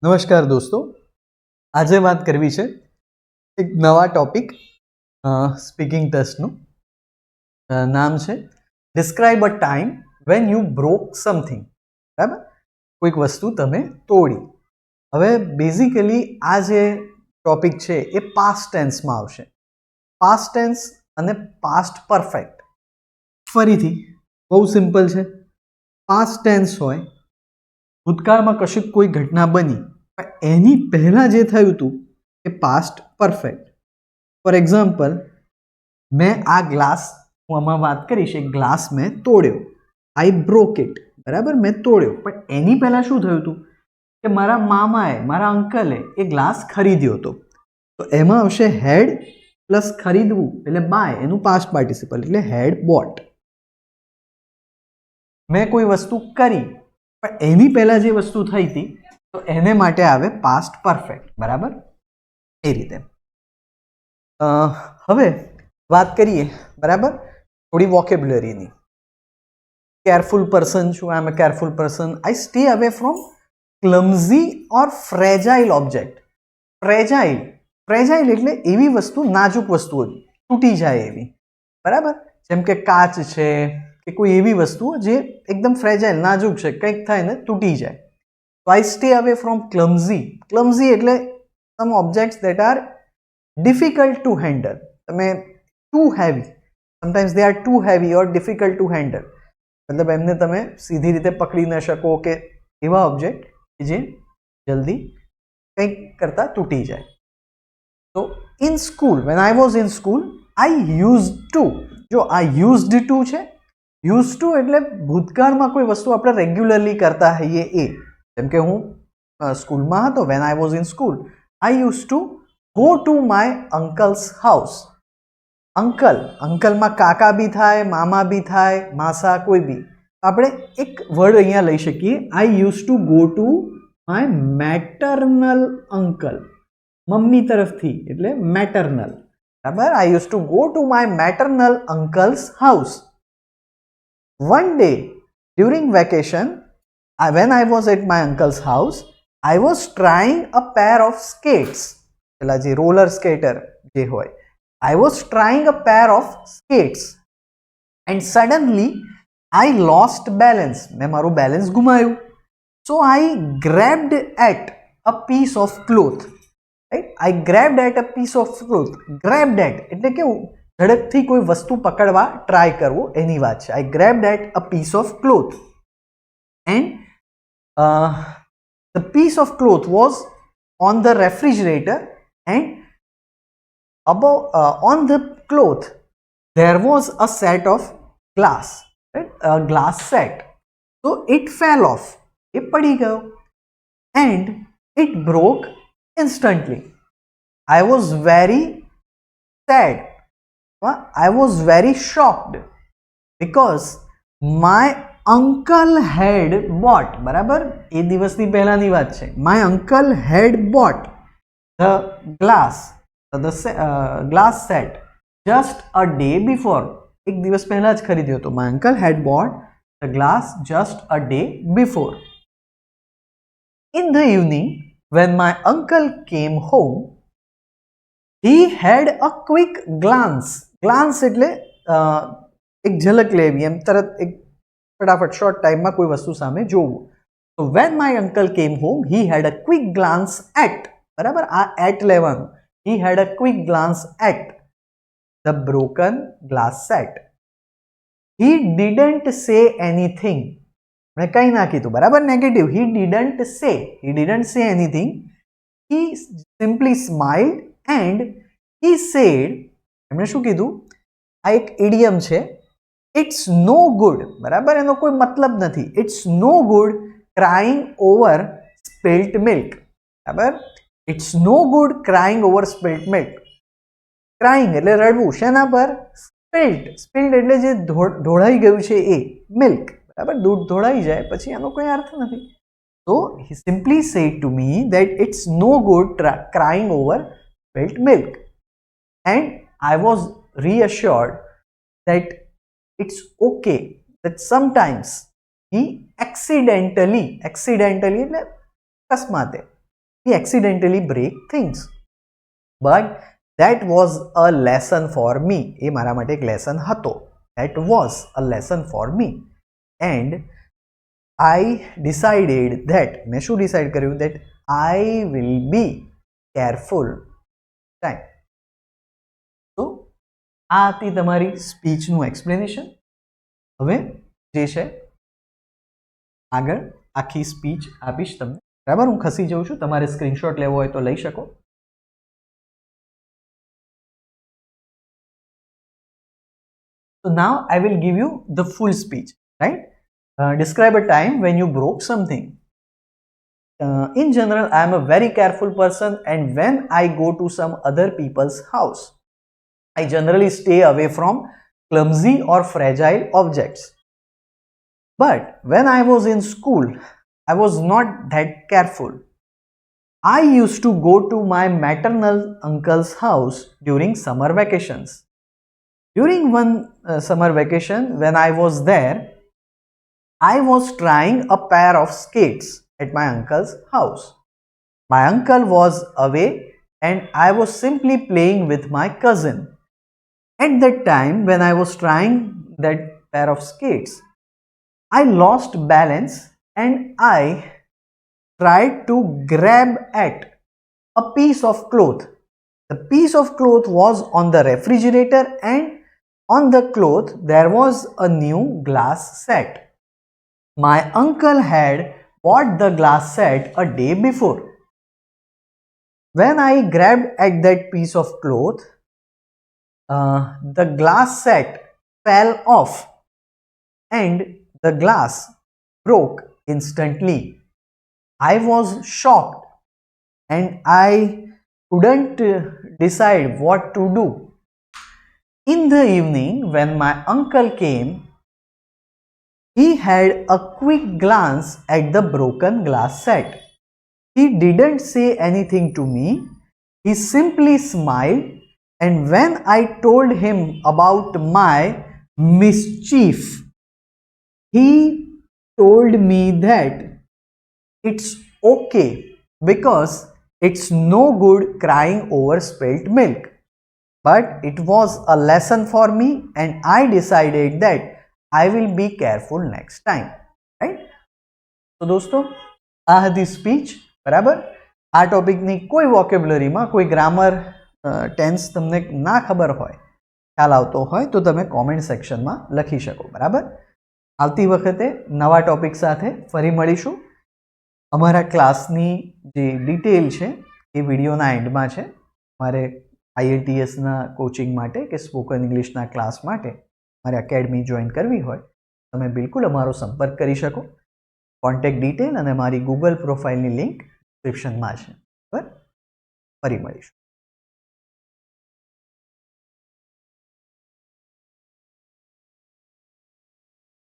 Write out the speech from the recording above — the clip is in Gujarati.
નમસ્કાર દોસ્તો, આજે વાત કરવી છે એક નવા ટોપિક સ્પીકિંગ ટેસ્ટનું. નામ છે describe a time when you broke something. બરાબર, કોઈક વસ્તુ તમે તોડી. હવે બેઝિકલી આ જે ટોપિક છે એ પાસ્ટ ટેન્સમાં આવશે. પાસ્ટ ટેન્સ અને પાસ્ટ પરફેક્ટ. ફરીથી બહુ સિમ્પલ છે. પાસ્ટ ટેન્સ હોય, ભૂતકાળમાં કશીક કોઈ ઘટના બની પણ એની પહેલાં જે થયું હતું એ પાસ્ટ પરફેક્ટ. ફોર એક્ઝામ્પલ, મેં આ ગ્લાસ, હું આમાં વાત કરીશ, એક ગ્લાસ મેં તોડ્યો. આઈ બ્રોક ઇટ. બરાબર, મેં તોડ્યો. પણ એની પહેલાં શું થયું હતું કે મારા મામાએ, મારા અંકલે એ ગ્લાસ ખરીદ્યો હતો. તો એમાં આવશે હેડ પ્લસ ખરીદવું એટલે બાય, એનું પાસ્ટ પાર્ટિસિપલ એટલે હેડ બોટ. મેં કોઈ વસ્તુ કરી પણ એની પહેલાં જે વસ્તુ થઈ હતી તો એને માટે આવે પાસ્ટ પરફેક્ટ. બરાબર, એ રીતે. હવે વાત કરીએ, બરાબર, થોડી વોકેબ્યુલરીની. કેરફુલ પર્સન છું, I am a careful person. I stay away from clumsy or fragile object. Fragile, fragile એટલે એવી વસ્તુ, નાજુક વસ્તુઓ, તૂટી જાય એવી. બરાબર, જેમ કે કાચ છે કે કોઈ એવી વસ્તુઓ જે એકદમ ફ્રેજાઇલ, નાજુક છે, કંઈક થાય ને તૂટી જાય. તો આઈ stay away from clumsy. Clumsy એટલે some objects that are difficult to handle. તમે too heavy, sometimes they are too heavy or difficult to handle. મતલબ એમને તમે સીધી રીતે પકડી ન શકો કે એવા ઓબ્જેક્ટ કે જે જલ્દી કંઈક કરતાં તૂટી જાય. તો in school, van I was in school, I use two. જો આ યુઝડ ટુ છે, યુઝ ટુ એટલે ભૂતકાળમાં કોઈ વસ્તુ આપણે રેગ્યુલરલી કરતા હોઈએ એ. જેમ કે હું સ્કૂલમાં હતો, when I was in school, I use to go to my uncle's house. Uncle, અંકલમાં કાકા બી થાય, મામા બી થાય, માસા, કોઈ બી. આપણે એક વર્ડ અહીંયા લઈ શકીએ, આઈ use to go to my maternal uncle. Mummy તરફથી એટલે મેટર્નલ. બરાબર, આઈ use to go to my maternal uncle's house. One day during vacation, when I was at my uncle's house, I was trying a pair of skates. પેલા જે રોલર સ્કેટર જે હોય, I was trying a pair of skates and suddenly I lost balance. મેં મારું બેલેન્સ ગુમાવ્યું. So I grabbed at a piece of cloth. Right? I grabbed at a piece of cloth. Grabbed at એટલે કેવું, ઝડપથી કોઈ વસ્તુ પકડવા ટ્રાય કરવો એની વાત છે. I grabbed at a piece of cloth and the piece of cloth was on the refrigerator and above on the cloth there was a set of glass, right? A glass set. So it fell off. એ પડી ગયો and it broke instantly. I was very sad. I was very shocked because my uncle had bought. બરાબર, એ દિવસની પહેલાની વાત છે. My uncle had bought the glass, the glass set just a day before. એક દિવસ પહેલા જ ખરીદ્યો હતો. My uncle had bought the glass just a day before. In the evening, when my uncle came home, he had a quick glance. Glance એટલે એક ઝલક લેવી, એમ તરત એક ફટાફટ શોર્ટ ટાઈમમાં કોઈ વસ્તુ સામે જોવું. So when my uncle came home, he had a quick glance at. બરાબર, આ at લેવાનું. He had a quick glance at the broken glass set. He didn't say anything. મેં કંઈ ના કીધું. બરાબર, negative. He didn't say anything. He simply smiled and he said, એમણે શું કીધું? આ એક ઇડિયમ છે, ઇટ્સ નો ગુડ. બરાબર, એનો કોઈ મતલબ નથી. It's no good crying over spilt milk. બરાબર, it's no good crying over spilt milk. Crying એટલે રડવું. શેના પર? સ્પિલ્ટ. સ્પિલ્ટ એટલે જે ઢોળાઈ ગયું છે એ. મિલ્ક, બરાબર, દૂધ ઢોળાઈ જાય પછી એનો કોઈ અર્થ નથી. So he simply said to me that it's no good crying over spilt milk, and I was reassured that it's okay, that sometimes he accidentally એટલે અકસ્માતે, we accidentally break things. But that was a lesson for me. એ મારા માટે એક lesson હતો. That was a lesson for me. And I decided that, મેં શું decide કર્યું? That I will be careful time. So આ હતી તમારી સ્પીચનું એક્સપ્લેનેશન. હવે જે છે આગળ આખી સ્પીચ આપીશ તમને, બરાબર? હું ખસી જઉં છું, તમારે સ્ક્રીનશોટ લેવો હોય તો લઈ શકો. So now I will give you the full speech, right? Describe a time when you broke something. In general, I am a very careful person, and when I go to some other people's house, I generally stay away from clumsy or fragile objects. But when I was in school, I was not that careful. I used to go to my maternal uncle's house during summer vacations. During one summer vacation, when I was there, I was trying a pair of skates at my uncle's house. My uncle was away and I was simply playing with my cousin. At that time, when I was trying that pair of skates, I lost balance and I tried to grab at a piece of cloth. The piece of cloth was on the refrigerator, and on the cloth there was a new glass set. My uncle had bought the glass set a day before. When I grabbed at that piece of cloth, the glass set fell off and the glass broke instantly. I was shocked and I couldn't decide what to do. In the evening, when my uncle came, he had a quick glance at the broken glass set. He didn't say anything to me. He simply smiled, and when I told him about my mischief, he told me that it's okay because it's no good crying over spilt milk. But it was a lesson for me, and I decided that I will be careful next time. Right? So दोस्तों, આ હતી સ્પીચ, બરાબર? આ ટોપિકની કોઈ વોકેબ્યુલરીમાં કોઈ ગ્રામર ટેન્સ તમને ના ખબર હોય, ખ્યાલ આવતો હોય તો તમે કોમેન્ટ સેક્શનમાં લખી શકો, બરાબર? આવતી વખતે નવા ટોપિક સાથે ફરી મળીશું. અમારા ક્લાસની જે ડિટેલ છે એ વિડીયોના એન્ડમાં છે. મારે IELTSના કોચિંગ માટે કે સ્પોકન ઇંગ્લિશના ક્લાસ માટે મારે એકેડમી જોઈન કરવી હોય તમે બિલકુલ અમારો સંપર્ક કરી શકો. કોન્ટેક્ટ ડિટેલ અને મારી ગૂગલ પ્રોફાઇલની લિંક ડિસ્ક્રિપ્શનમાં છે. બરાબર? ફરી મળીશું.